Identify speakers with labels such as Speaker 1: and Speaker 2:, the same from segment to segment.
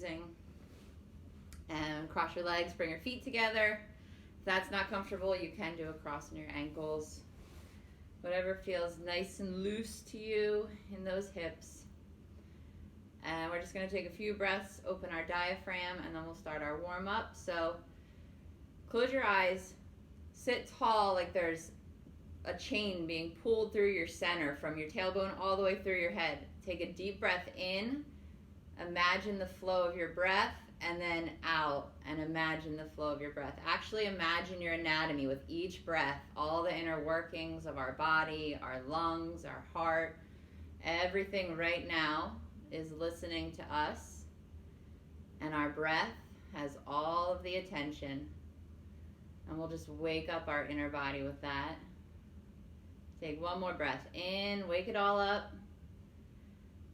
Speaker 1: And cross your legs, bring your feet together. If that's not comfortable, you can do a cross on your ankles. Whatever feels nice and loose to you in those hips. And we're just going to take a few breaths, open our diaphragm, and then we'll start our warm-up. So close your eyes, sit tall like there's a chain being pulled through your center from your tailbone all the way through your head. Take a deep breath in, imagine the flow of your breath, and then out and imagine the flow of your breath. Actually imagine your anatomy with each breath, all the inner workings of our body, our lungs, our heart, everything right now is listening to us, and our breath has all of the attention, and we'll just wake up our inner body with that. Take one more breath in, wake it all up,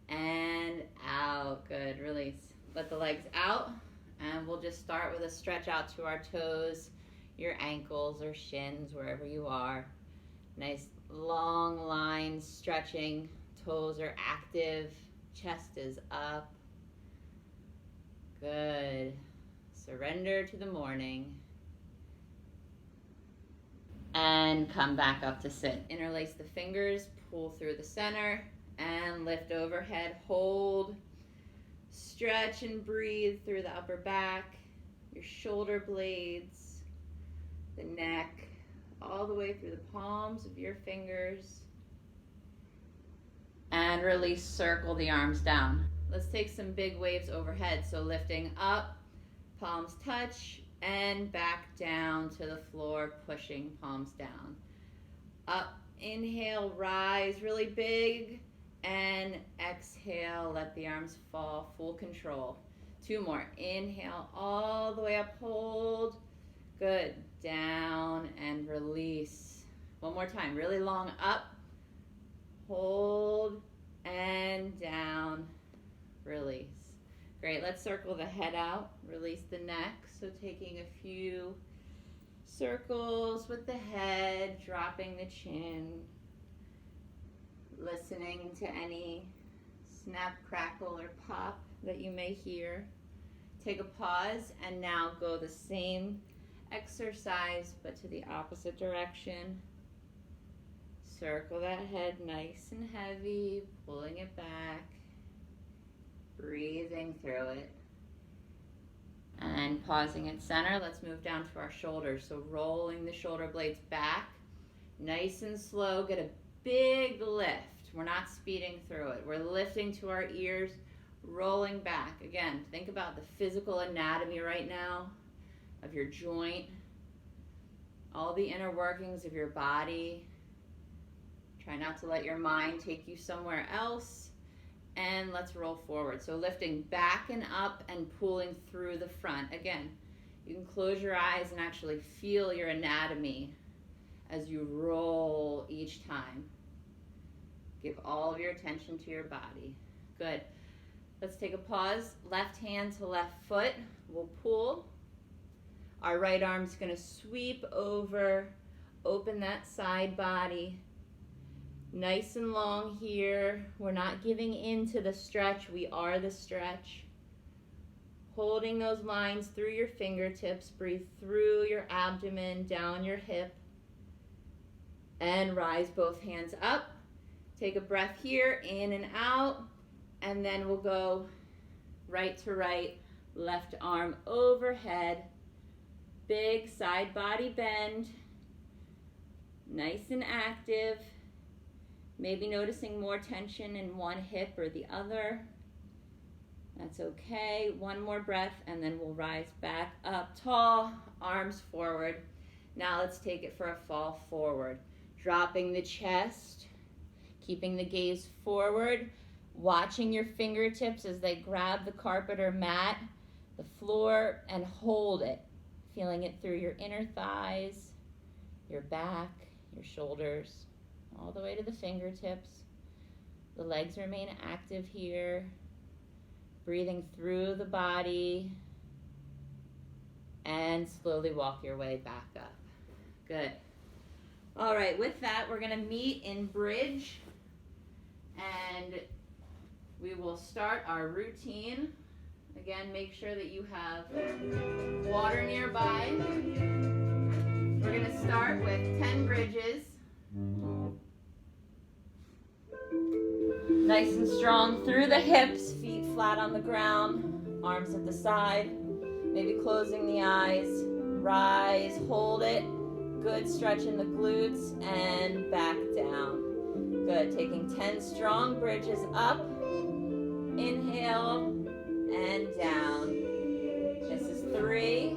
Speaker 1: and out. Good, release. Let the legs out, and we'll just start with a stretch out to our toes, your ankles or shins, wherever you are. Nice long lines stretching, toes are active, chest is up. Good. Surrender to the morning. And come back up to sit. Interlace the fingers, pull through the center, and lift overhead. Hold, stretch and breathe through the upper back, your shoulder blades, the neck, all the way through the palms of your fingers. And release, circle the arms down. Let's take some big waves overhead. So lifting up, palms touch, and back down to the floor, pushing palms down. Up, inhale, rise really big, and exhale, let the arms fall, full control. Two more, inhale all the way up, hold, good, down and release. One more time, really long, up, hold, and down, release. Great, let's circle the head out, release the neck. So taking a few circles with the head, dropping the chin, listening to any snap, crackle, or pop that you may hear. Take a pause, and now go the same exercise, but to the opposite direction. Circle that head nice and heavy, pulling it back, breathing through it. And pausing at center, let's move down to our shoulders. So rolling the shoulder blades back, nice and slow, get a big lift. We're not speeding through it. We're lifting to our ears, rolling back. Again, think about the physical anatomy right now of your joint, all the inner workings of your body. Try not to let your mind take you somewhere else. And let's roll forward. So lifting back and up and pulling through the front. Again, you can close your eyes and actually feel your anatomy as you roll each time. Give all of your attention to your body. Good. Let's take a pause. Left hand to left foot. We'll pull. Our right arm's going to sweep over, open that side body. Nice and long here. We're not giving in to the stretch. We are the stretch. Holding those lines through your fingertips. Breathe through your abdomen, down your hip. And rise both hands up. Take a breath here, in and out. And then we'll go right to right, left arm overhead. Big side body bend. Nice and active. Maybe noticing more tension in one hip or the other. That's okay. One more breath, and then we'll rise back up tall, arms forward. Now let's take it for a fall forward. Dropping the chest, keeping the gaze forward, watching your fingertips as they grab the carpet or mat, the floor, and hold it. Feeling it through your inner thighs, your back, your shoulders, all the way to the fingertips. The legs remain active here. Breathing through the body. And slowly walk your way back up. Good. All right, with that, we're going to meet in bridge. And we will start our routine Again, make sure that you have water nearby. We're going to start with 10 bridges. Nice and strong through the hips, feet flat on the ground, arms at the side, maybe closing the eyes. Rise, hold it. Good, stretch in the glutes and back down. Good, taking 10 strong bridges up. Inhale and down. This is 3,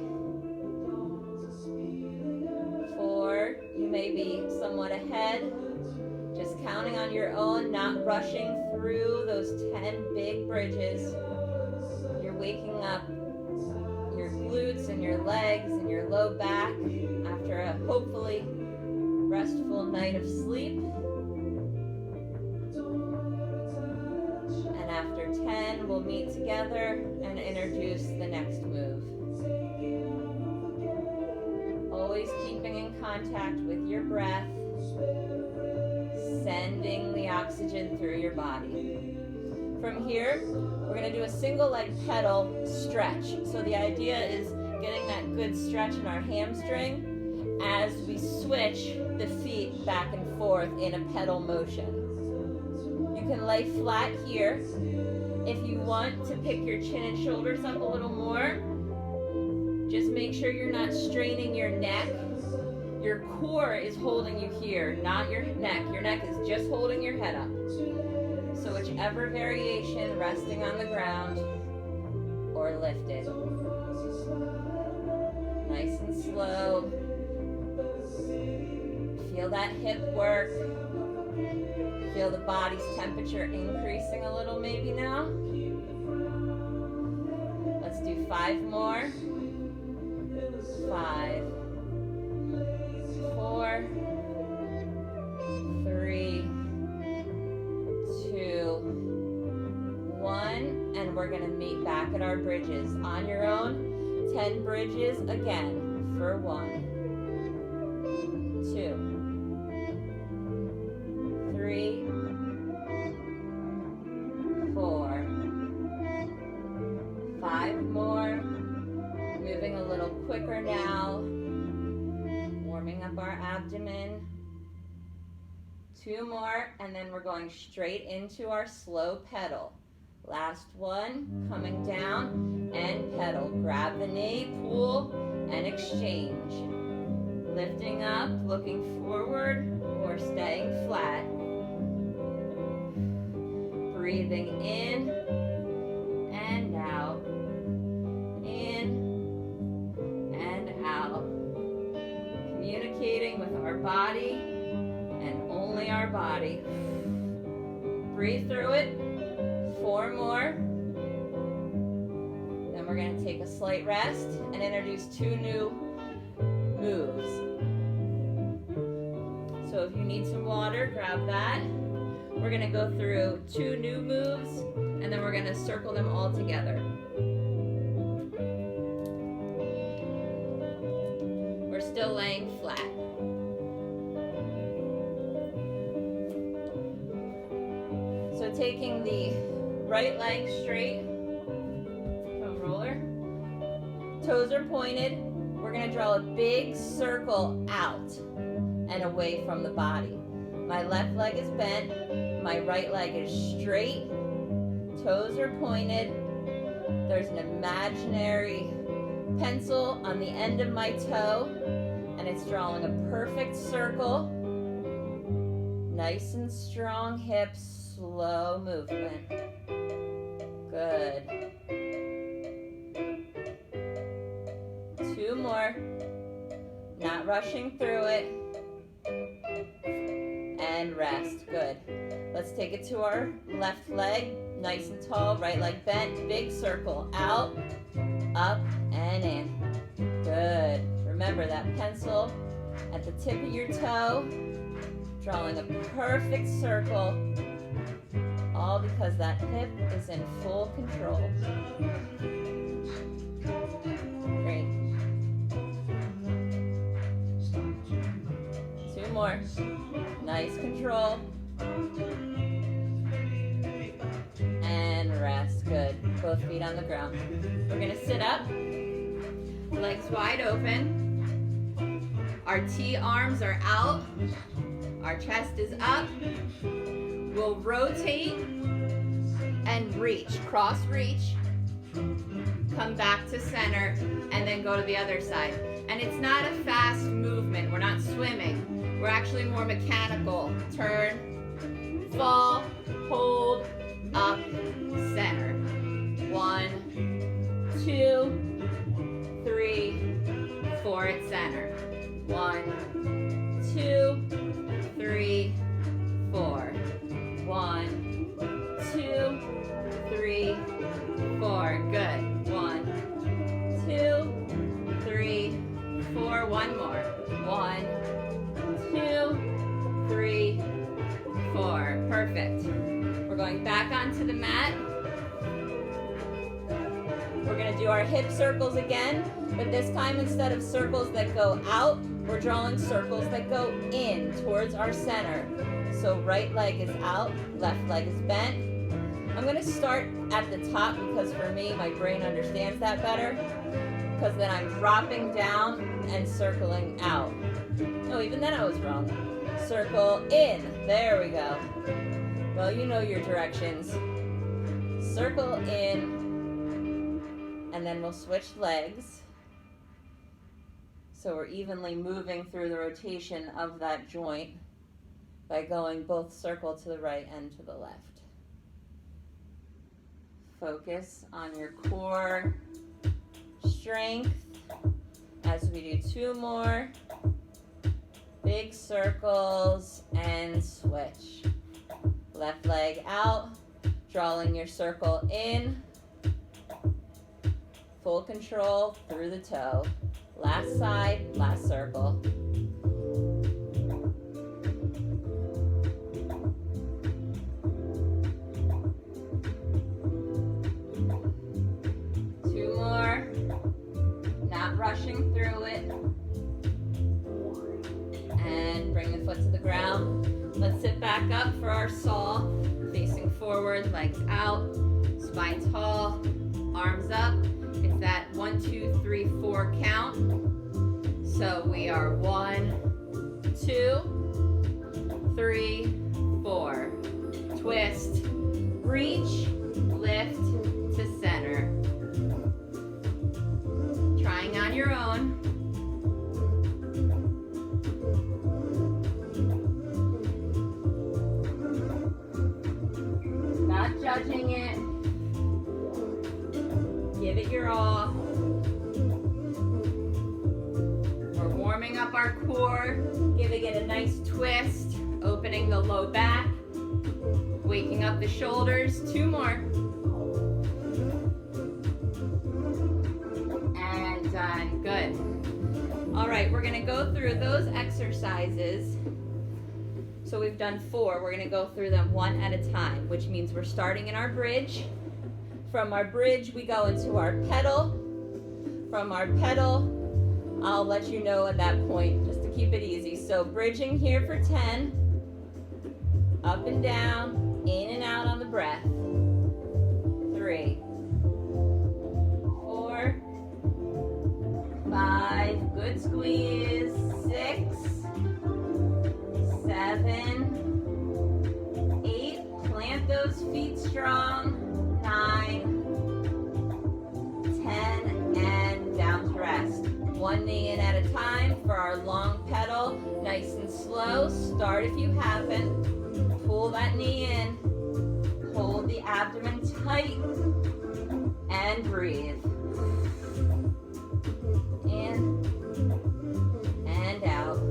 Speaker 1: 4. You may be somewhat ahead. Just counting on your own, not rushing through those 10 big bridges. You're waking up your glutes and your legs and your low back after a hopefully restful night of sleep. And after 10, we'll meet together and introduce the next move. Always keeping in contact with your breath, sending the oxygen through your body. From here, we're going to do a single leg pedal stretch. So the idea is getting that good stretch in our hamstring as we switch the feet back and forth in a pedal motion. You can lay flat here. If you want to pick your chin and shoulders up a little more, just make sure you're not straining your neck. Your core is holding you here, not your neck. Your neck is just holding your head up. So whichever variation, resting on the ground or lifted. Nice and slow. Feel that hip work. Feel the body's temperature increasing a little maybe now. Let's do 5 more. 5, 4, 3, 2, 1, and we're going to meet back at our bridges. On your own, 10 bridges again for 1, 2, 3, 4, 5 more. Moving a little quicker now. Warming up our abdomen. 2 more, and then we're going straight into our slow pedal. Last one, coming down and pedal. Grab the knee, pull, and exchange. Lifting up, looking forward, or staying flat. Breathing in and out. In and out. Communicating with our body and only our body. Breathe through it. 4 more. Then we're going to take a slight rest and introduce 2 new moves. So if you need some water, grab that. We're going to go through 2 new moves and then we're going to circle them all together. We're still laying flat. So taking the right leg straight, foam roller, toes are pointed. We're going to draw a big circle out and away from the body. My left leg is bent, my right leg is straight, toes are pointed. There's an imaginary pencil on the end of my toe, and it's drawing a perfect circle. Nice and strong hips, slow movement. Good. 2 more. Not rushing through it. And rest. Good. Let's take it to our left leg. Nice and tall. Right leg bent. Big circle. Out, up, and in. Good. Remember that pencil at the tip of your toe. Drawing a perfect circle. All because that hip is in full control. Great. 2 more. Nice control. And rest. Good. Both feet on the ground. We're gonna sit up, legs wide open. Our T arms are out. Our chest is up. We'll rotate and reach, cross reach. Come back to center and then go to the other side. And it's not a fast movement. We're not swimming. We're actually more mechanical. Turn, fall, hold, up, center. 1, 2, 3, 4 at center. 1, 2, 3, 4. 1, 2, 3, 4. Good. 1, 2, 3, 4. One more. 1, 2, 3, 4. Perfect. We're going back onto the mat. We're going to do our hip circles again, but this time instead of circles that go out, we're drawing circles that go in towards our center. So right leg is out, left leg is bent. I'm going to start at the top because for me, my brain understands that better, because then I'm dropping down and circling out. Oh, even then I was wrong. Circle in. There we go. Well, you know your directions. Circle in. And then we'll switch legs. So we're evenly moving through the rotation of that joint by going both circle to the right and to the left. Focus on your core strength as we do 2 more. Big circles and switch. Left leg out, drawing your circle in. Full control through the toe. Last side, last circle. Two more. Not rushing through it. And bring the foot to the ground. Let's sit back up for our saw. Facing forward, legs out, spine tall, arms up. It's that 1, 2, 3, 4 count. So we are 1, 2, 3, 4. Twist, reach, lift to center. Trying on your own. Not judging it. Give it your all. We're warming up our core, giving it a nice twist, opening the low back, waking up the shoulders. 2 more. And done. Good. All right, we're going to go through those exercises. So we've done 4. We're going to go through them one at a time, which means we're starting in our bridge. From our bridge, we go into our pedal. From our pedal, I'll let you know at that point, just to keep it easy. So bridging here for 10. Up and down, in and out on the breath. 3, 4, 5, good squeeze. 6, 7, 8, plant those feet strong. 9, 10, and down to rest. 1 knee in at a time for our long pedal. Nice and slow. Start if you haven't. Pull that knee in. Hold the abdomen tight. And breathe. In and out.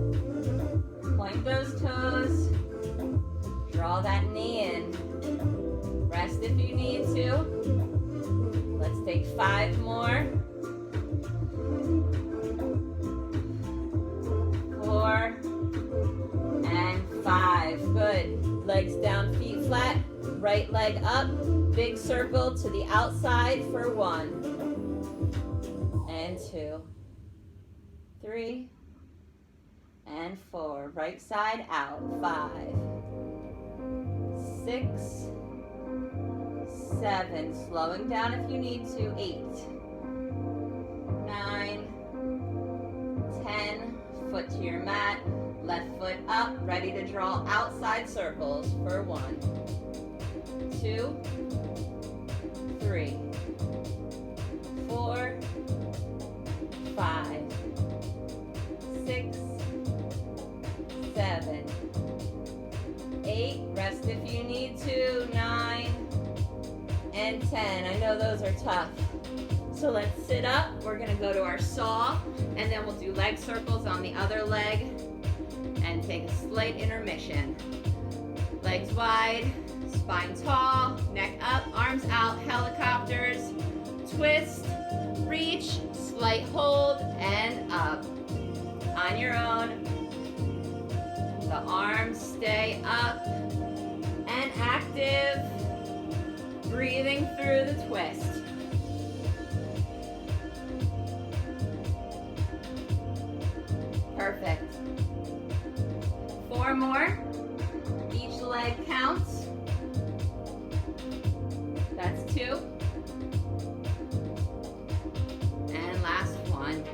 Speaker 1: Point those toes. Draw that knee in. Rest if you need to. Let's take 5 more. 4 and 5. Good. Legs down, feet flat. Right leg up. Big circle to the outside for 1. And 2. 3. And 4. Right side out. 5. 6. 7, slowing down if you need to, 8, 9, 10, foot to your mat, left foot up, ready to draw outside circles for 1, 2, 3, 4, 5, 6, 7, 8, rest if you need to, 9, and 10. I know those are tough. So let's sit up. We're gonna go to our saw, and then we'll do leg circles on the other leg and take a slight intermission. Legs wide, spine tall, neck up, arms out, helicopters, twist, reach, slight hold, and up. On your own. The arms stay up and active. Breathing through the twist. Perfect. 4 more. Each leg counts. That's 2. And last one.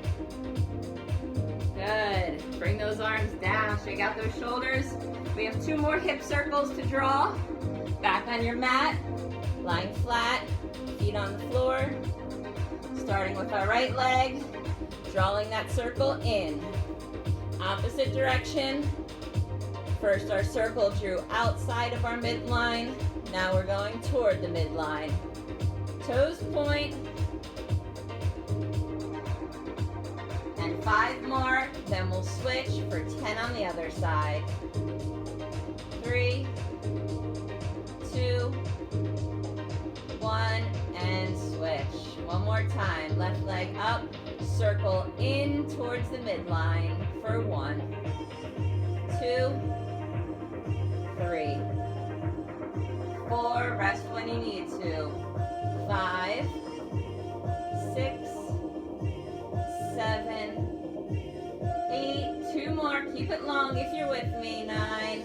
Speaker 1: Good. Bring those arms down. Shake out those shoulders. We have 2 more hip circles to draw. Back on your mat. Lying flat. Feet on the floor. Starting with our right leg. Drawing that circle in. Opposite direction. First our circle drew outside of our midline. Now we're going toward the midline. Toes point. And 5 more, then we'll switch for 10 on the other side. 3, 2, 1, and switch. One more time, left leg up, circle in towards the midline for 1, 2, 3, 4, rest when you need to, 5, 6, 7, 8, 2 more, keep it long if you're with me, 9,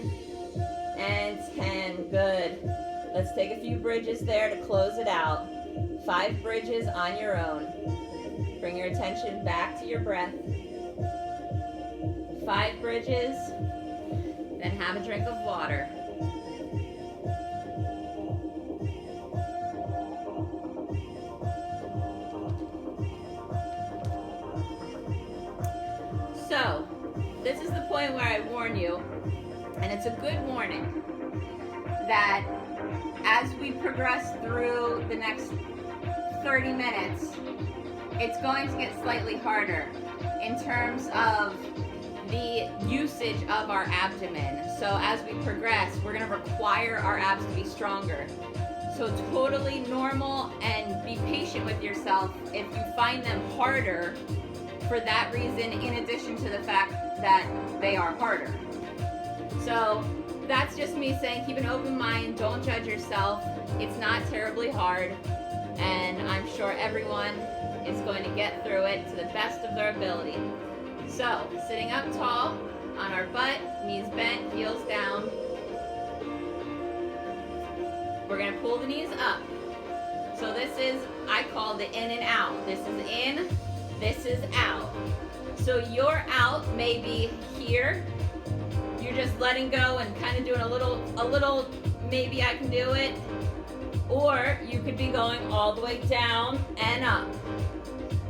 Speaker 1: and 10, good. Let's take a few bridges there to close it out. 5 bridges on your own. Bring your attention back to your breath. 5 bridges, then have a drink of water. So, this is the point where I warn you, and it's a good warning, that as we progress through the next 30 minutes, it's going to get slightly harder in terms of the usage of our abdomen. So as we progress, we're going to require our abs to be stronger. So totally normal, and be patient with yourself if you find them harder for that reason, in addition to the fact that they are harder. So that's just me saying, keep an open mind, don't judge yourself. It's not terribly hard, and I'm sure everyone is going to get through it to the best of their ability. So, sitting up tall, on our butt, knees bent, heels down. We're going to pull the knees up. So this is, I call the in and out. This is in, this is out. So your out may be here. You're just letting go and kind of doing a little, maybe I can do it. Or you could be going all the way down and up.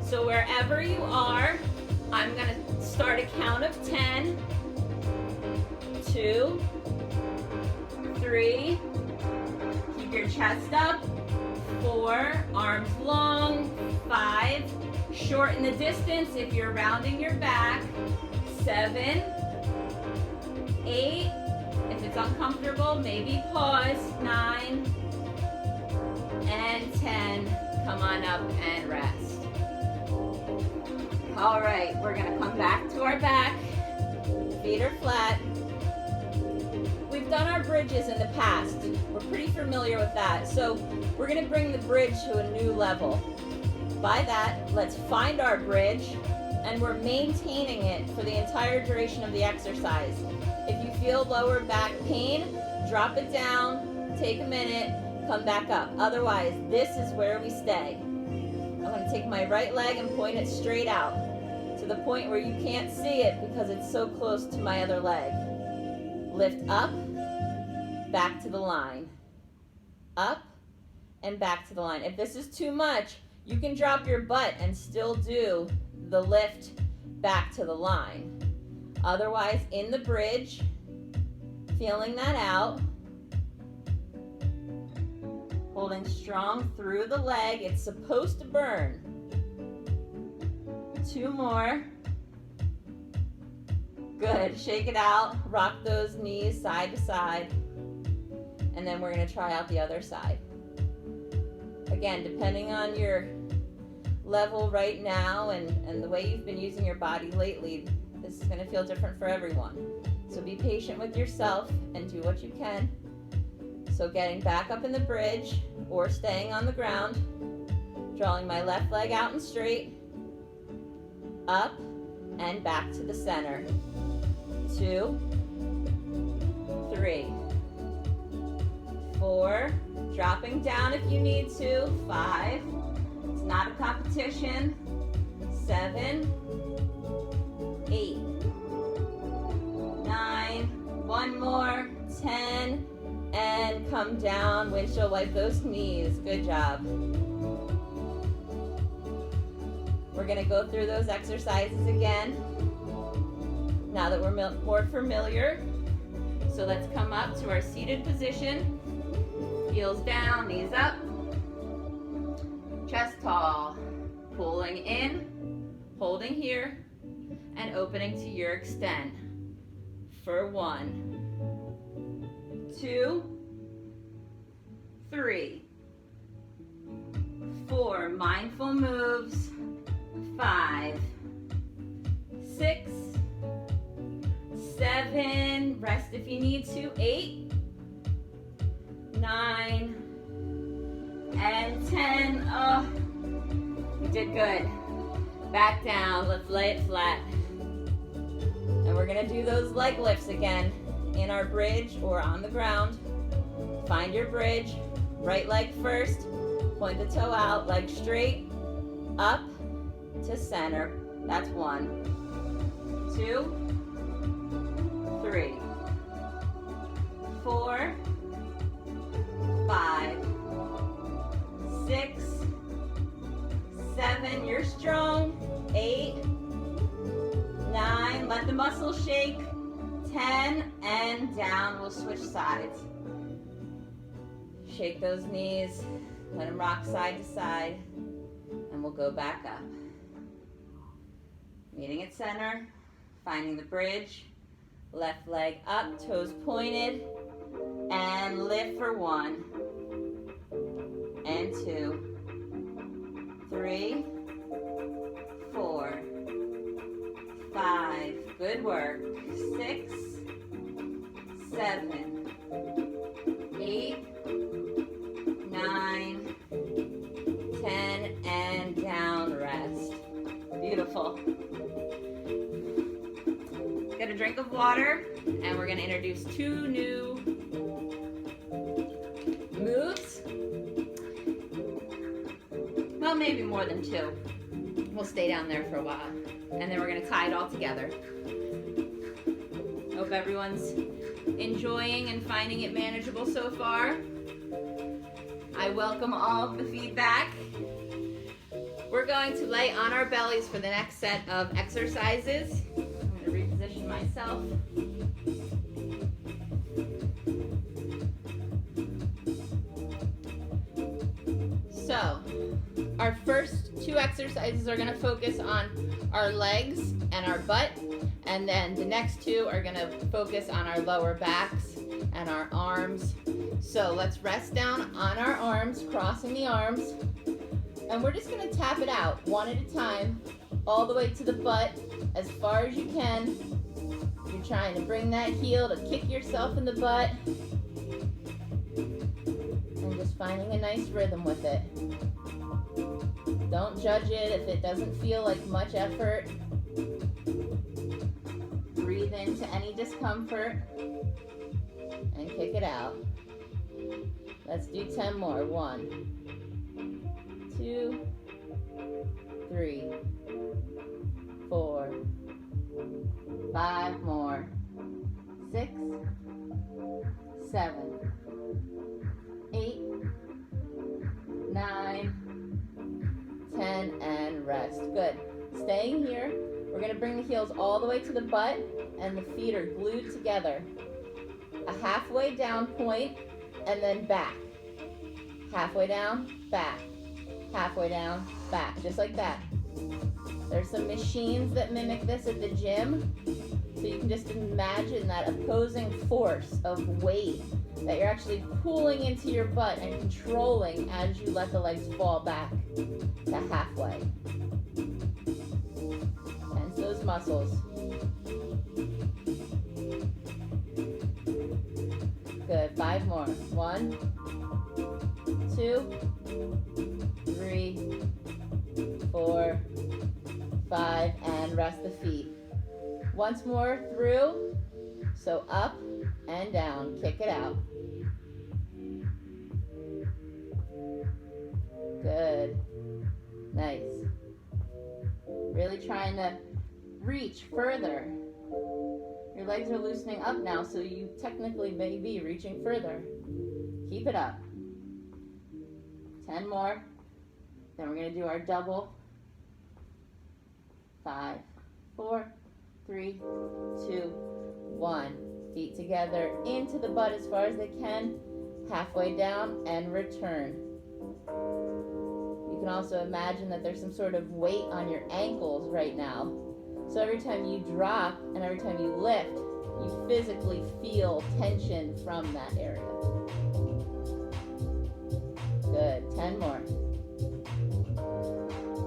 Speaker 1: So wherever you are, I'm going to start a count of 10, 2, 3, keep your chest up, 4, arms long, 5, shorten the distance if you're rounding your back, 7, 8, if it's uncomfortable, maybe pause, 9, and 10, come on up and rest. All right, we're gonna come back to our back, feet are flat. We've done our bridges in the past. We're pretty familiar with that. So we're gonna bring the bridge to a new level. By that, let's find our bridge, and we're maintaining it for the entire duration of the exercise. If you feel lower back pain, drop it down, take a minute, come back up. Otherwise, this is where we stay. I'm going to take my right leg and point it straight out to the point where you can't see it because it's so close to my other leg. Lift up, back to the line. Up and back to the line. If this is too much, you can drop your butt and still do the lift back to the line. Otherwise, in the bridge, feeling that out. Holding strong through the leg. It's supposed to burn. 2 more. Good. Shake it out. Rock those knees side to side. And then we're going to try out the other side. Again, depending on your level right now and the way you've been using your body lately, this is going to feel different for everyone. So be patient with yourself and do what you can. So getting back up in the bridge or staying on the ground, drawing my left leg out and straight, up and back to the center. 2, 3, 4, dropping down if you need to, 5, it's not a competition, 7, 8, 9, 1 more, 10, and come down, windshield wipe those knees, good job. We're gonna go through those exercises again, now that we're more familiar. So let's come up to our seated position, heels down, knees up, chest tall, pulling in, holding here, and opening to your extend. For 1, 2, 3, 4, mindful moves, 5, 6, 7, rest if you need to, 8, 9, and 10. Oh, you did good. Back down, let's lay it flat. And we're gonna do those leg lifts again in our bridge or on the ground. Find your bridge, right leg first, point the toe out, leg straight, up to center. That's 1, 2, 3, 4, 5, 6, 7, you're strong, 8, 9, let the muscles shake, 10, and down, we'll switch sides. Shake those knees, let them rock side to side, and we'll go back up. Meeting at center, finding the bridge, left leg up, toes pointed, and lift for 1, and 2, 3, 4, 5, good work, 6, 7, 8, 9, 10, and down, rest. Beautiful. Get a drink of water, and we're gonna introduce 2 new moves. Well, maybe more than 2. We'll stay down there for a while. And then we're gonna tie it all together. Hope everyone's enjoying and finding it manageable so far. I welcome all of the feedback. We're going to lay on our bellies for the next set of exercises. I'm gonna reposition myself. So, our first 2 exercises are gonna focus on our legs and our butt, and then the next 2 are gonna focus on our lower backs and our arms. So let's rest down on our arms, crossing the arms, and we're just gonna tap it out one at a time, all the way to the butt, as far as you can. You're trying to bring that heel to kick yourself in the butt, and just finding a nice rhythm with it. Don't judge it if it doesn't feel like much effort. Breathe into any discomfort and kick it out. Let's do 10 more. 1, 2, 3, 4, 5 more. 6, 7, 8, 9, 10, and rest. Good. Staying here, we're going to bring the heels all the way to the butt, and the feet are glued together. A halfway down point, and then back. Halfway down, back. Halfway down, back. Just like that. There's some machines that mimic this at the gym, so you can just imagine that opposing force of weight that you're actually pulling into your butt and controlling as you let the legs fall back to halfway. Tense those muscles. Good. 5 more. 1, 2, 3, 4, 5, and rest the feet. Once more through. So up and down. Kick it out. Good. Nice. Really trying to reach further. Your legs are loosening up now, so you technically may be reaching further. Keep it up. 10 more. Then we're going to do our double. 5, 4, 3, 2, 1. Feet together into the butt as far as they can. Halfway down and return. You can also imagine that there's some sort of weight on your ankles right now. So every time you drop and every time you lift, you physically feel tension from that area. Good. 10 more.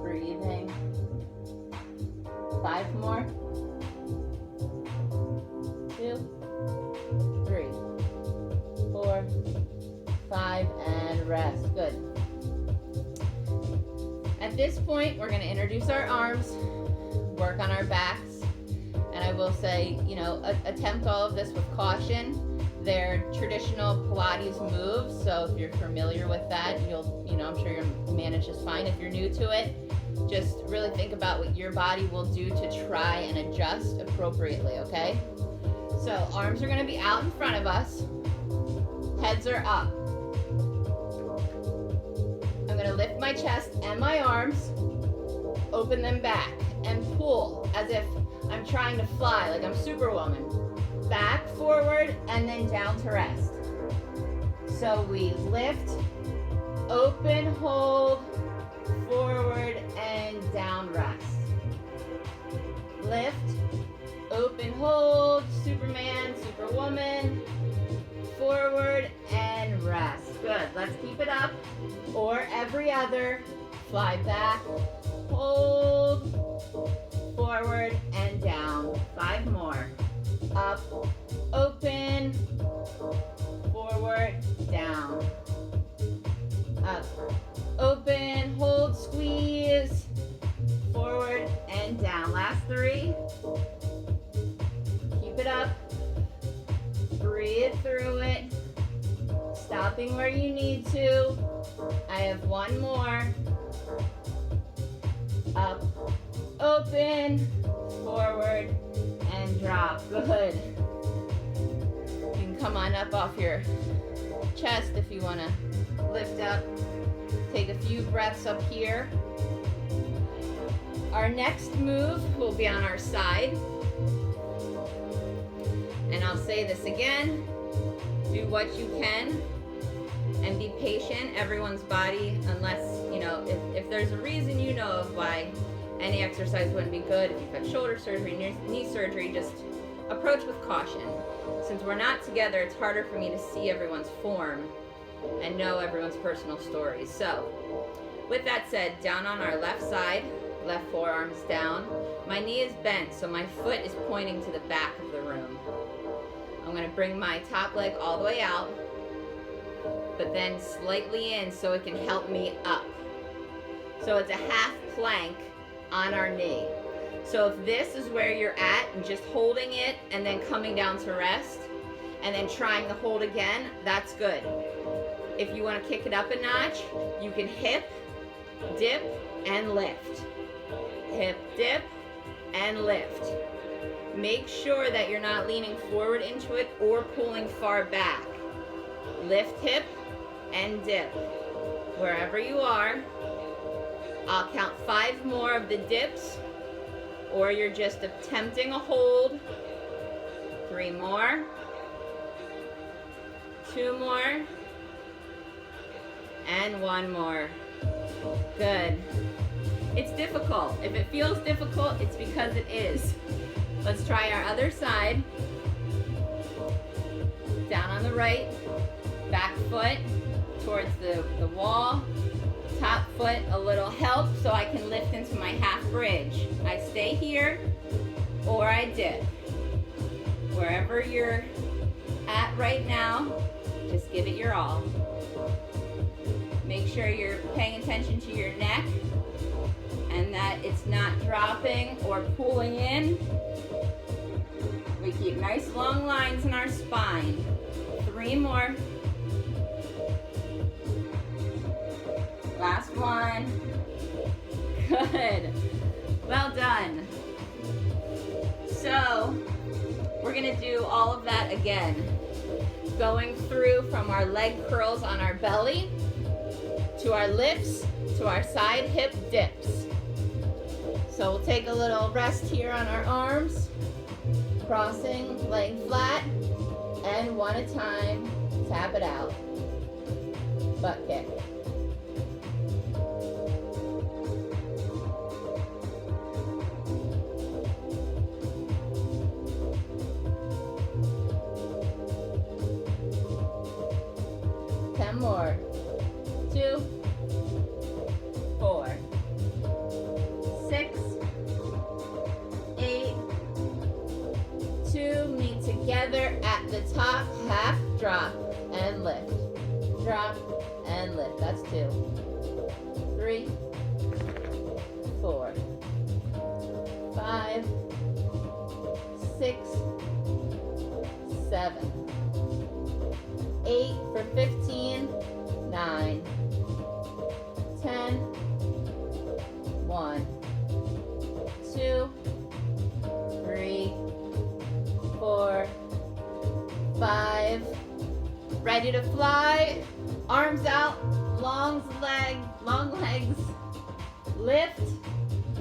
Speaker 1: Breathing. 5 more. 2, 3, 4, 5, and rest. Good. At this point, we're going to introduce our arms, work on our backs, and I will say, attempt all of this with caution. They're traditional Pilates moves, so if you're familiar with that, I'm sure you'll manage just fine. If you're new to it, just really think about what your body will do to try and adjust appropriately, okay? So arms are going to be out in front of us. Heads are up. I'm going to lift my chest and my arms, open them back, and pull as if I'm trying to fly, like I'm Superwoman. Back, forward, and then down to rest. So we lift, open, hold, forward, and down, rest. Lift, open, hold, Superman, Superwoman, forward, and rest. Good. Let's keep it up. Or every other. Fly back, hold, forward, and down. 5 more. Up, open, forward, down. Up, open, hold, squeeze, forward, and down. Last 3. Keep it up. Breathe through it. Stopping where you need to. I have 1 more. Up, open, forward, and drop. Good. You can come on up off your chest if you want to lift up. Take a few breaths up here. Our next move will be on our side. And I'll say this again, do what you can and be patient. Everyone's body, unless, if there's a reason of why any exercise wouldn't be good, if you've had shoulder surgery, knee surgery, just approach with caution. Since we're not together, it's harder for me to see everyone's form and know everyone's personal stories. So, with that said, down on our left side, left forearm is down. My knee is bent, so my foot is pointing to the back of the room. I'm going to bring my top leg all the way out, but then slightly in so it can help me up. So it's a half plank on our knee. So if this is where you're at and just holding it and then coming down to rest and then trying to hold again, that's good. If you want to kick it up a notch, you can hip, dip, and lift. Hip, dip, and lift. Make sure that you're not leaning forward into it or pulling far back. Lift, hip, and dip. Wherever you are, I'll count 5 more of the dips, or you're just attempting a hold. 3 more. 2 more. And 1 more. Good. It's difficult. If it feels difficult, it's because it is. Let's try our other side. Down on the right, back foot towards the wall, top foot a little help so I can lift into my half bridge. I stay here or I dip. Wherever you're at right now, just give it your all. Make sure you're paying attention to your neck and that it's not dropping or pulling in. We keep nice long lines in our spine. 3 more. Last one. Good. Well done. So, we're gonna do all of that again. Going through from our leg curls on our belly to our lifts to our side hip dips. So we'll take a little rest here on our arms, crossing, laying flat, and one at a time, tap it out. Butt kick. More. 2, 4, 6, 8, 2, meet together at the top, half, drop, and lift. Drop, and lift. That's 2. 3, 4, 5, 6, 7, 8 for 15, 9, 10, 1, 2, 3, 4, 5. Ready to fly. Arms out, long legs. Lift,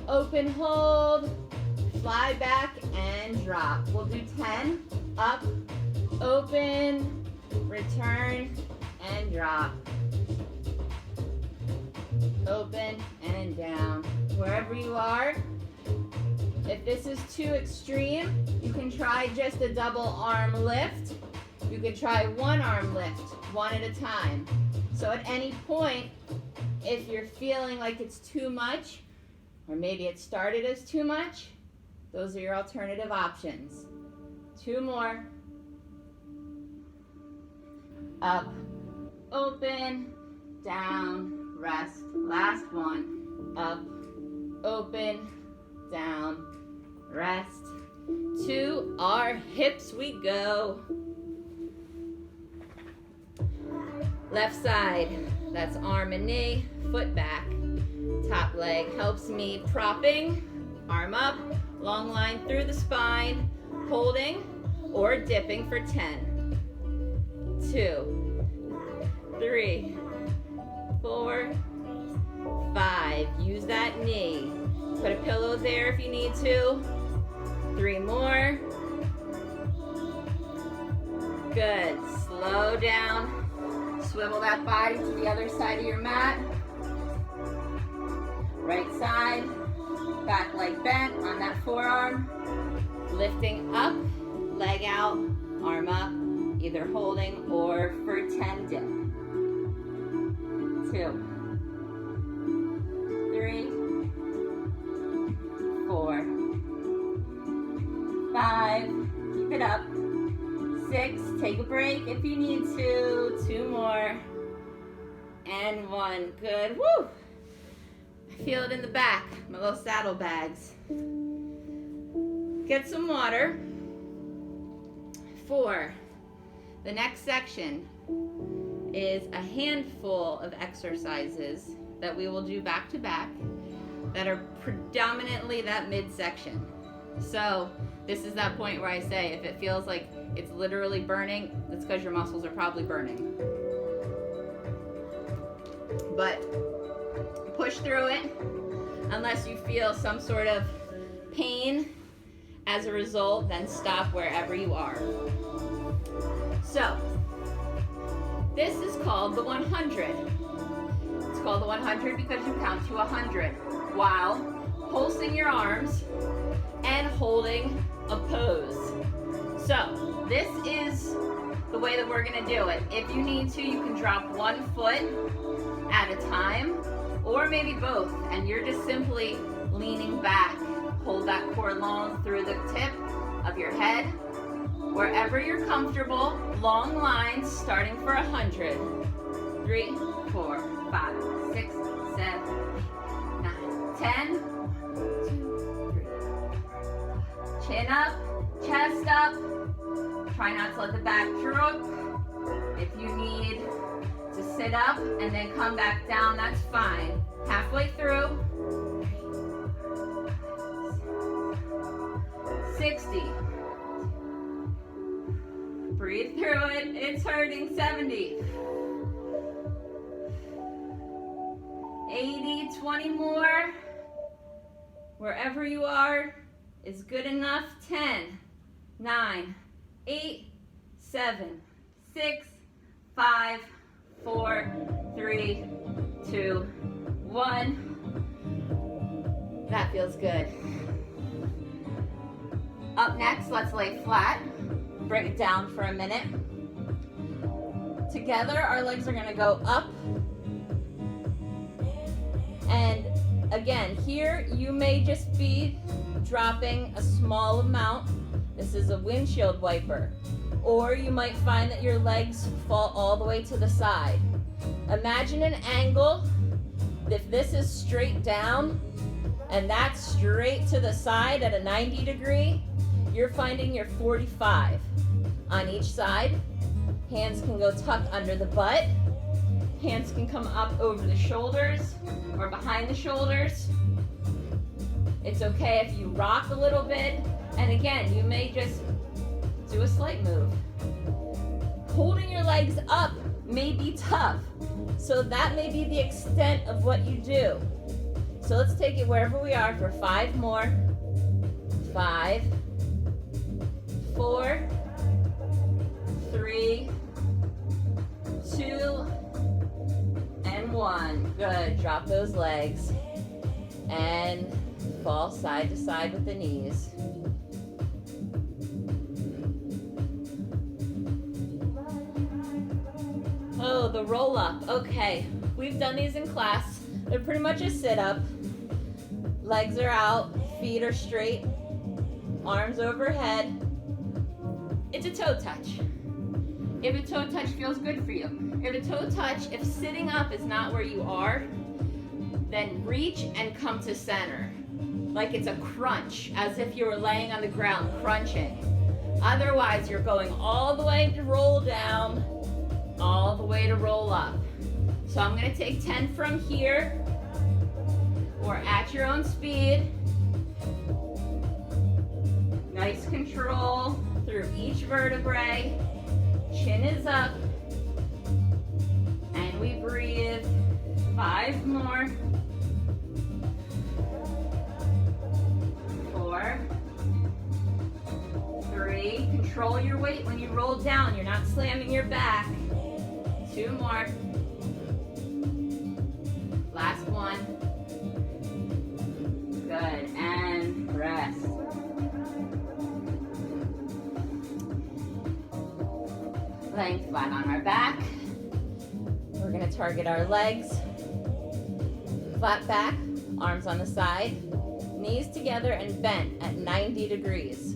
Speaker 1: open hold, fly back and drop. We'll do 10. Up, open, return, and drop. Open and down. Wherever you are. If this is too extreme, you can try just a double arm lift. You can try one arm lift, one at a time. So at any point, if you're feeling like it's too much, or maybe it started as too much, those are your alternative options. 2 more. Up, open, down, rest. Last one. Up, open, down, rest. To our hips we go. Left side, that's arm and knee, foot back. Top leg helps me propping, arm up, long line through the spine, holding or dipping for 10. 2, 3, 4, 5. Use that knee. Put a pillow there if you need to. 3 more. Good. Slow down. Swivel that body to the other side of your mat. Right side. Back leg bent on that forearm. Lifting up, leg out, arm up. Either holding or for 10 dip. 2, 3, 4, 5, keep it up. 6, take a break if you need to. 2 more. And 1, good. Woo! I feel it in the back, my little saddlebags. Get some water. 4. The next section is a handful of exercises that we will do back to back that are predominantly that midsection. So this is that point where I say if it feels like it's literally burning, that's because your muscles are probably burning. But push through it unless you feel some sort of pain as a result, then stop wherever you are. So this is called the 100. It's called the 100 because you count to 100 while pulsing your arms and holding a pose. So this is the way that we're gonna do it. If you need to, you can drop one foot at a time, or maybe both, and you're just simply leaning back. Hold that core long through the tip of your head. Wherever you're comfortable, long lines starting for 100. 3, 4, 5, 6, 7, 9, 10. 2, 3. Chin up, chest up. Try not to let the back droop. If you need to sit up and then come back down, that's fine. Halfway through. 60. Breathe through it. It's hurting. 70. 80. 20 more. Wherever you are is good enough. 10, 9, 8, 7, 6, 5, 4, 3, 2, 1. That feels good. Up next, let's lay flat. Bring it down for a minute. Together, our legs are gonna go up. And again, here you may just be dropping a small amount. This is a windshield wiper. Or you might find that your legs fall all the way to the side. Imagine an angle. If this is straight down and that's straight to the side at a 90 degree, you're finding you're 45 on each side. Hands can go tucked under the butt. Hands can come up over the shoulders or behind the shoulders. It's okay if you rock a little bit. And again, you may just do a slight move. Holding your legs up may be tough. So that may be the extent of what you do. So let's take it wherever we are for 5 more. 5, 4, 3, 2, and 1. Good. Drop those legs and fall side to side with the knees. Oh, the roll up. Okay, we've done these in class. They're pretty much a sit up. Legs are out, feet are straight, arms overhead. It's a toe touch. If a toe touch feels good for you. If a toe touch, if sitting up is not where you are, then reach and come to center. Like it's a crunch, as if you were laying on the ground crunching. Otherwise, you're going all the way to roll down, all the way to roll up. So I'm gonna take 10 from here, or at your own speed. Nice control through each vertebrae. Chin is up. And we breathe. 5 more. 4, 3. Control your weight when you roll down. You're not slamming your back. 2 more. Last one. Good. And rest. Laying flat on our back. We're going to target our legs. Flat back, arms on the side, knees together and bent at 90 degrees.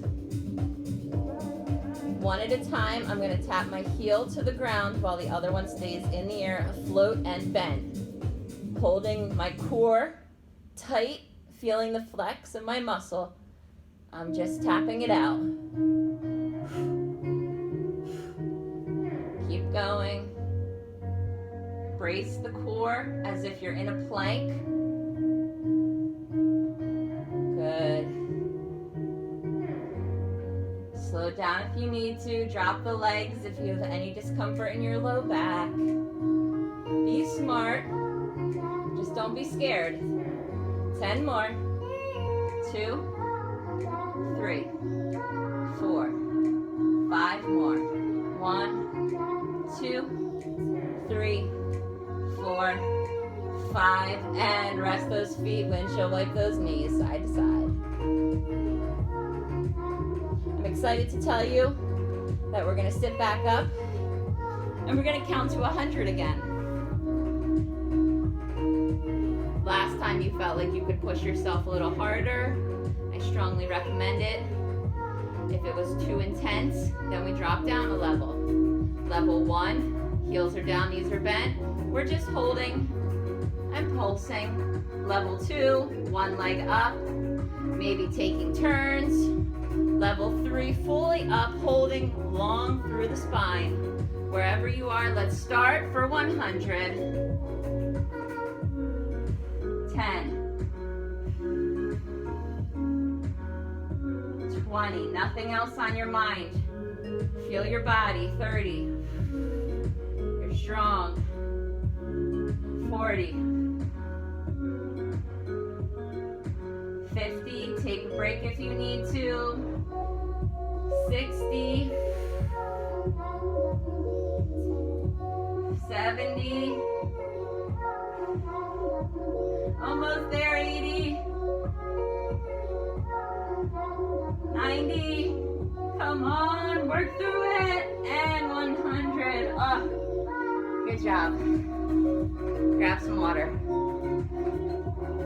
Speaker 1: One at a time, I'm going to tap my heel to the ground while the other one stays in the air, afloat and bent. Holding my core tight, feeling the flex of my muscle. I'm just tapping it out. Keep going. brace the core as if you're in a plank. Good. Slow down if you need to. Drop the legs if you have any discomfort in your low back. Be smart. Just don't be scared. 10 more. 2, 3, 4, 5 more. 1, 2, 3, 4, 5, and rest those feet. Windshield wipe those knees side to side. I'm excited to tell you that we're going to sit back up and we're going to count to 100 again. Last time you felt like you could push yourself a little harder, I strongly recommend it. If it was too intense, then we drop down a level. Level 1, heels are down, knees are bent. We're just holding and pulsing. Level 2, one leg up, maybe taking turns. Level 3, fully up, holding long through the spine. Wherever you are, let's start for 100. 10, 20, nothing else on your mind. Feel your body. 30, you're strong. 40, 50, take a break if you need to. 60, 70, almost there. 80, 90, come on, work through it, and 100. Oh, good job. Grab some water.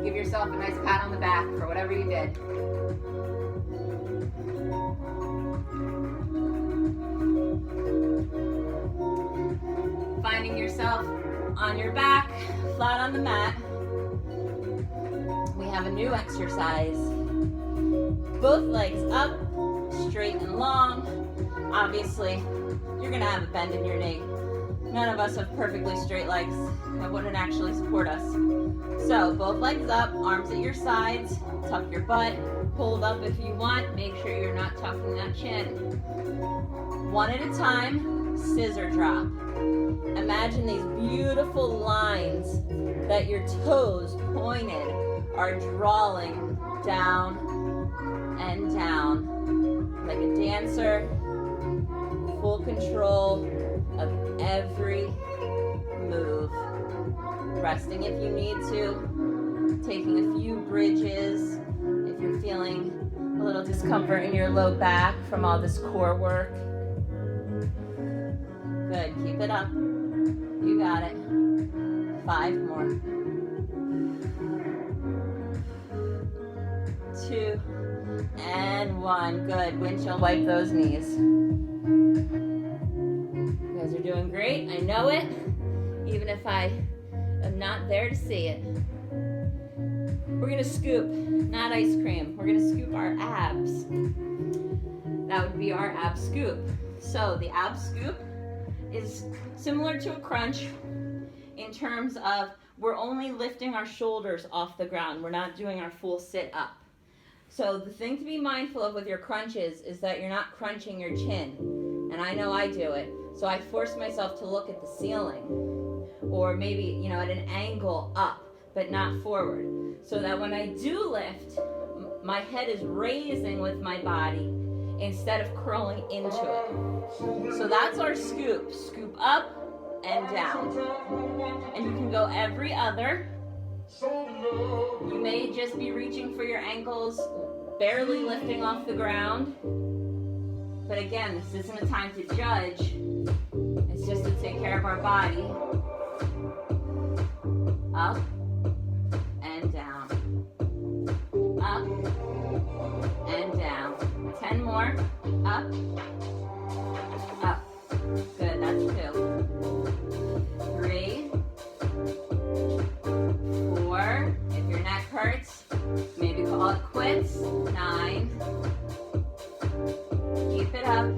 Speaker 1: Give yourself a nice pat on the back for whatever you did. Finding yourself on your back, flat on the mat. We have a new exercise. Both legs up, straight and long. Obviously, you're gonna have a bend in your knee. None of us have perfectly straight legs. That wouldn't actually support us. So both legs up, arms at your sides, tuck your butt, hold up if you want. Make sure you're not tucking that chin. One at a time, scissor drop. Imagine these beautiful lines that your toes pointed are drawing down and down. Like a dancer, full control of every move. Resting if you need to, taking a few bridges if you're feeling a little discomfort in your low back from all this core work. Good, keep it up. You got it. 5 more. 2 and 1. Good. Windshield wipe those knees. You guys are doing great. I know it, even if I am not there to see it. We're gonna scoop, not ice cream. We're gonna scoop our abs. That would be our ab scoop. So the ab scoop is similar to a crunch in terms of we're only lifting our shoulders off the ground. We're not doing our full sit up. So the thing to be mindful of with your crunches is that you're not crunching your chin. And I know I do it. So I force myself to look at the ceiling, or maybe, at an angle up, but not forward. So that when I do lift, my head is raising with my body instead of curling into it. So that's our scoop. Scoop up and down. And you can go every other. You may just be reaching for your ankles, barely lifting off the ground. But again, this isn't a time to judge. It's just to take care of our body. Up and down. Up and down. 10 more. Up. Up. Good, that's 2. 3. 4. If your neck hurts, maybe call it quits. 9. Keep it up. 10.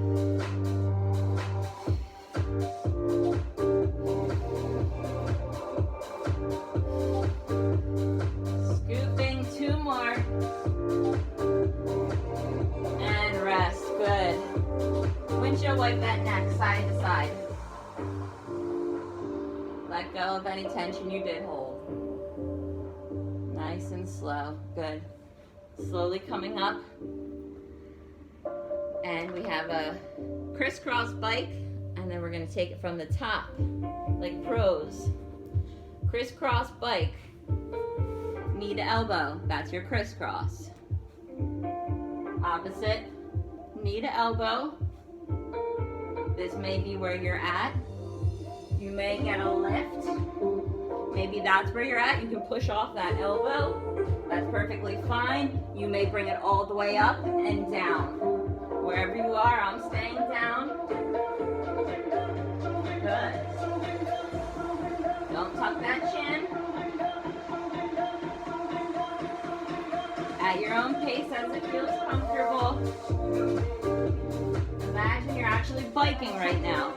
Speaker 1: swipe that neck side to side. Let go of any tension you did hold. Nice and slow. Good. Slowly coming up. And we have a crisscross bike, and then we're going to take it from the top, like pros. Crisscross bike. Knee to elbow. That's your crisscross. Opposite. Knee to elbow. This may be where you're at. You may get a lift. Maybe that's where you're at. You can push off that elbow. That's perfectly fine. You may bring it all the way up and down. Wherever you are, I'm staying down. Good. Don't tuck that chin. At your own pace as it feels comfortable. Imagine you're actually biking right now.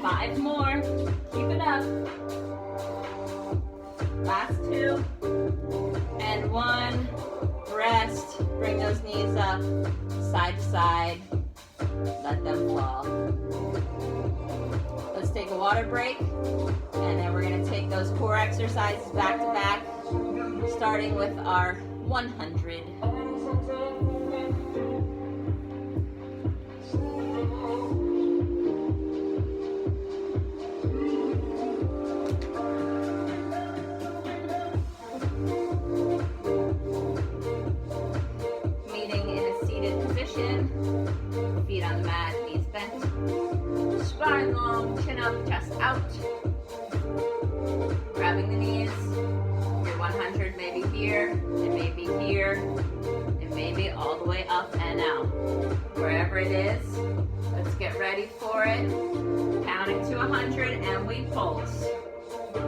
Speaker 1: Five more. Keep it up. Last two. And one. Rest. Bring those knees up. Side to side. Let them fall. Let's take a water break. And then we're going to take those core exercises back to back. Starting with our 100. Meeting in a seated position. Feet on the mat, knees bent. Spine long, chin up, chest out. Grabbing the knees. Your 100 may be here, it may be here, it may be all the way up and out. Wherever it is, let's get ready for it. Counting to 100 and we pulse. 10,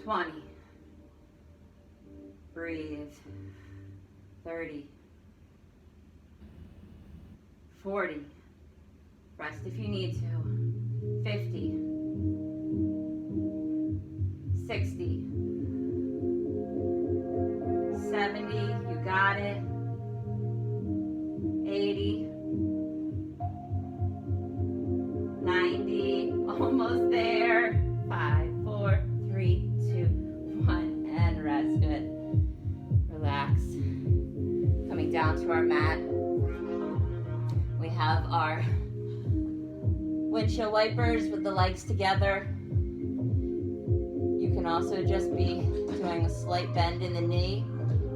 Speaker 1: 20, breathe, 30, 40, rest if you need to. 50, 60, 70, you got it. 80, 90, almost there. 5, 4, 3, 2, 1, and rest. Good. Relax. Coming down to our mat. We have our windshield wipers with the legs together. You can also just be doing a slight bend in the knee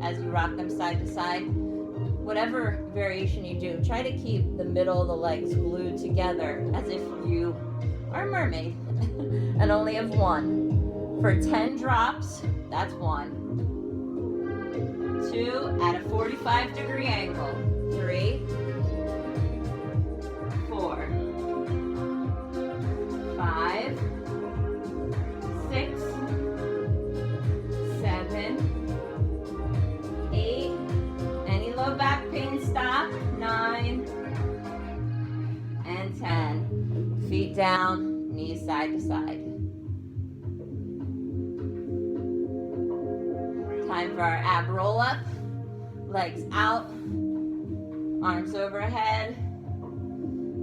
Speaker 1: as you rock them side to side. Whatever variation you do, try to keep the middle of the legs glued together as if you are a mermaid and only have one. For 10 drops, that's 1. 2 at a 45-degree angle. 3, 4, 5, 6, 7, 8. Any low back pain, stop. 9 and 10. Feet down, knees side to side. Time for our ab roll up. Legs out, arms overhead.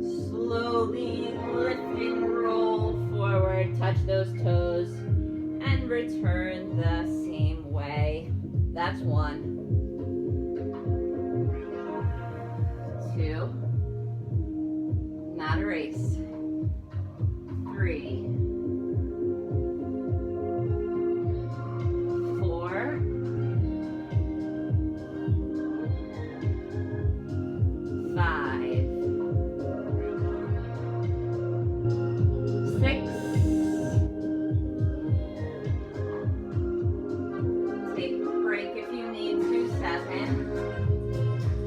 Speaker 1: Slowly lift and roll forward, touch those toes, and return the same way. That's 1. 2. Not a race. 3. 4. 5. 6. Take a break if you need to. 7.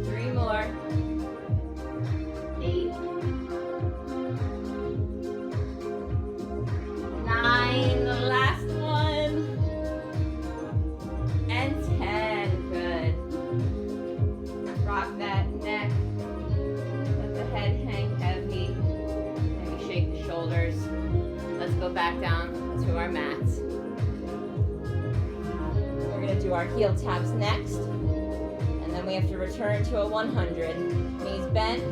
Speaker 1: 3 more. 8. 9. The last one. And 10. Good. Rock that neck. Let the head hang heavy. Maybe shake the shoulders. Let's go back down to our mats. We're gonna do our heel taps next, and then we have to return to a 100. Knees bent,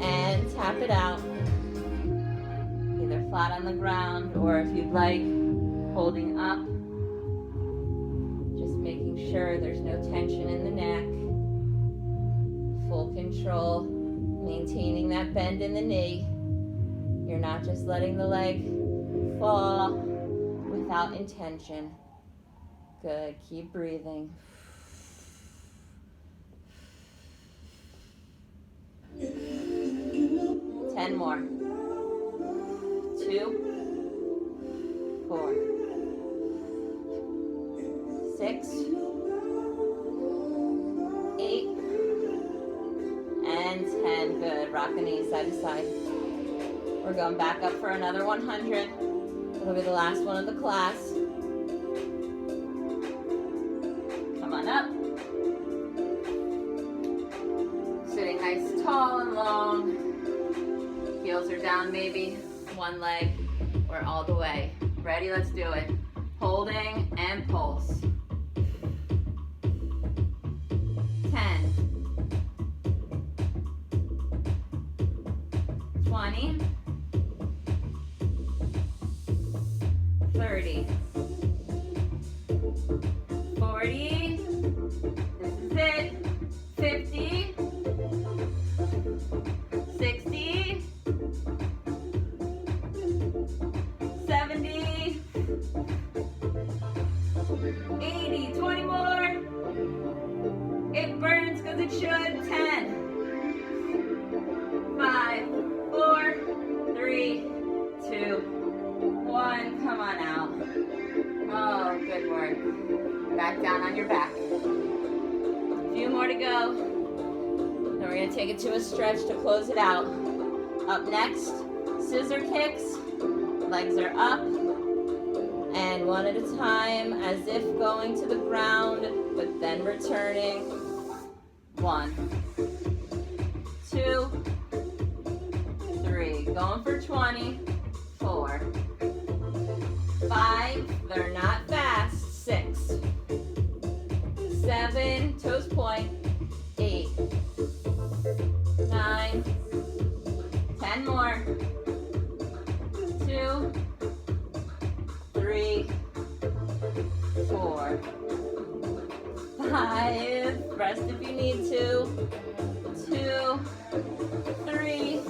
Speaker 1: and tap it out. Either flat on the ground, or if you'd like, holding up. Just making sure there's no tension in the neck. Full control, maintaining that bend in the knee. You're not just letting the leg fall without intention. Good, keep breathing. 10 more. 2, 4, 6, 8, and 10. Good. Rock the knees side to side. We're going back up for another 100. It'll be the last one of the class. Come on up. Sitting nice, tall, and long. Heels are down, maybe one leg or all the way. Ready? Let's do it. Holding and pulse. 10, 20, 30, 40, this is it, 50, 60, 70, 80, 20 more. It burns because it should. 10, 5, 4, 3, 2, 1. Come on out. Oh, good work. Back down on your back. A few more to go. Then we're going to take it to a stretch to close it out. Up next, scissor kicks. Legs are up. And one at a time, as if going to the ground, but then returning. 1, 2, 3. Going for 20. 4, 5. They're not fast. 6, 7. Toes point. 8, 9. 10 more. 2, 3, 4, 5. Rest if you need to. 2, 3,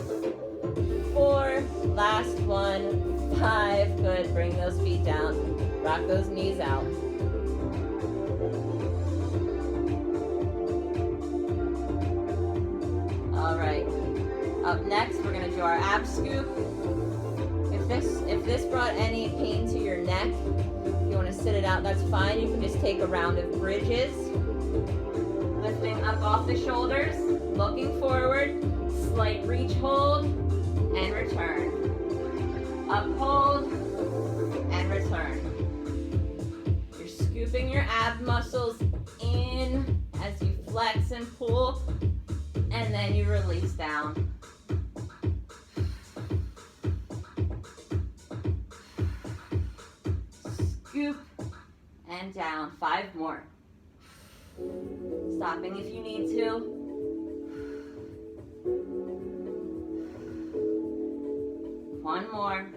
Speaker 1: 4. Last one. 5. Good. Bring those feet down. Rock those knees out. All right. Up next, we're going to do our ab scoop. If this brought any pain to your neck, if you want to sit it out, that's fine. You can just take a round of bridges. Lifting up off the shoulders, looking forward, slight reach hold, and return. Up hold, and return. You're scooping your ab muscles in as you flex and pull, and then you release down. Scoop and down. 5 more. Stopping if you need to. One more.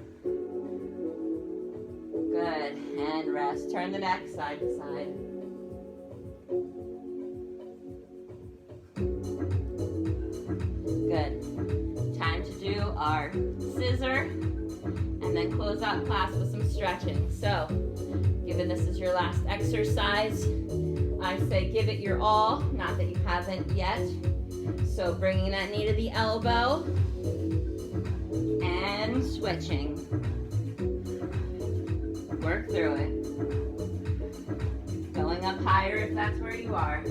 Speaker 1: Good. And rest. Turn the neck side to side. Good. Time to do our scissor and then close out class with some stretching. So, given this is your last exercise, I say give it your all, not that you haven't yet. So bringing that knee to the elbow and switching. Work through it. Going up higher if that's where you are.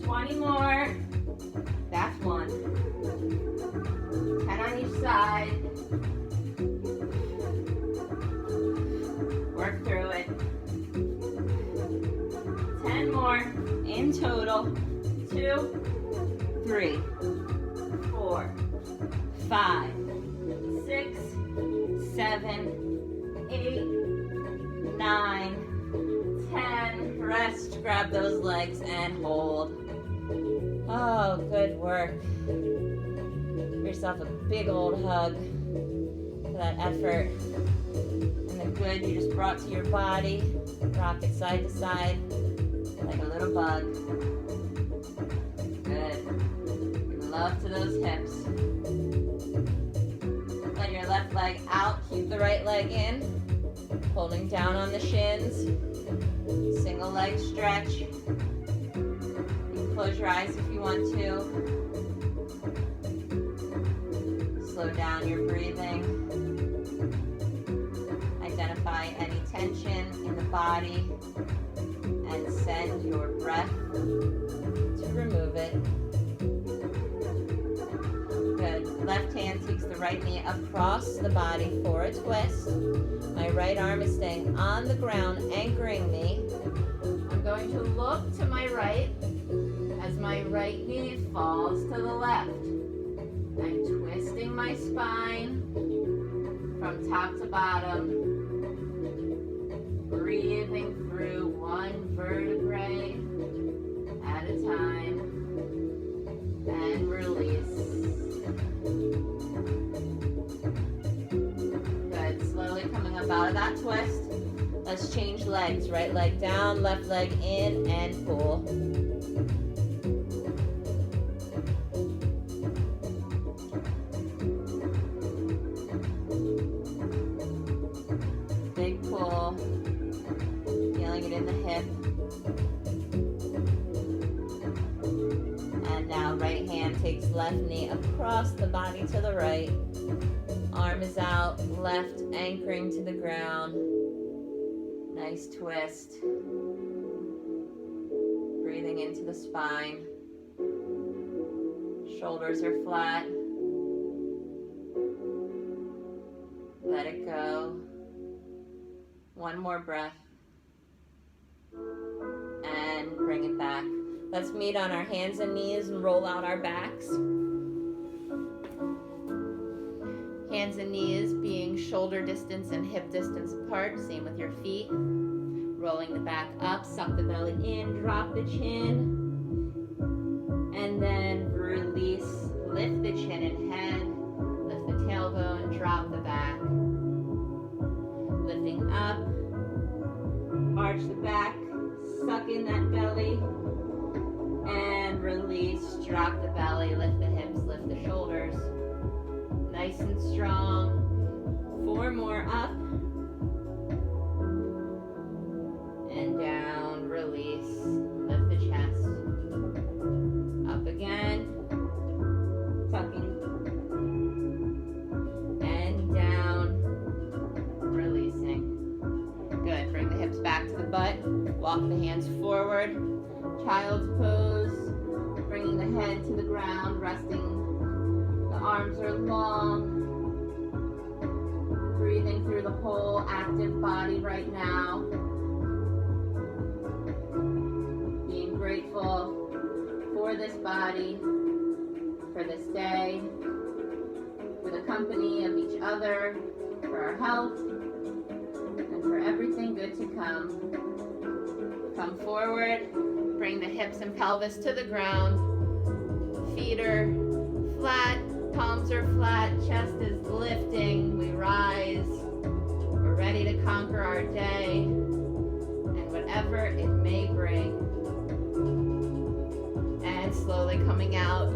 Speaker 1: 20 more. That's 1. 10 on each side. Work through it. 10 more in total. 2, 3, 4, 5, 6, 7, 8, 9, 10. Rest, grab those legs and hold. Oh, good work. Give yourself a big old hug for that effort. And the good you just brought to your body. Rock it side to side like a little bug. Good. Love to those hips. Let your left leg out. Keep the right leg in. Holding down on the shins. Single leg stretch. You can close your eyes if you want to. Slow down your breathing. Identify any tension in the body and send your breath to remove it. Good. Left hand takes the right knee across the body for a twist. My right arm is staying on the ground, anchoring me. I'm going to look to my right as my right knee falls to the left. I'm twisting my spine from top to bottom. Breathing through one vertebrae at a time. And release. Good. Slowly coming up out of that twist. Let's change legs. Right leg down, left leg in, and pull. Big pull. Feeling it in the hip. And now right hand takes left knee across the body to the right. Arm is out, left anchoring to the ground. Nice twist. Breathing into the spine. Shoulders are flat. Let it go. One more breath. And bring it back. Let's meet on our hands and knees and roll out our backs. Hands and knees being shoulder distance and hip distance apart. Same with your feet. Rolling the back up, suck the belly in, drop the chin. And then release, lift the chin and head. Lift the tailbone, drop the back. Lifting up, arch the back, suck in that belly. And release, drop the belly, lift the hips, lift the shoulders. Nice and strong. 4 more up. And down, release, lift the chest. Up again. Tucking. And down, releasing. Good, bring the hips back to the butt. Walk the hands forward. Child's pose. Bringing the head to the ground, resting. The arms are long. Breathing through the whole active body right now. Being grateful for this body, for this day, for the company of each other, for our health, and for everything good to come. Come forward, bring the hips and pelvis to the ground. Feet are flat, palms are flat, chest is lifting. We rise. We're ready to conquer our day and whatever it may bring. And slowly coming out,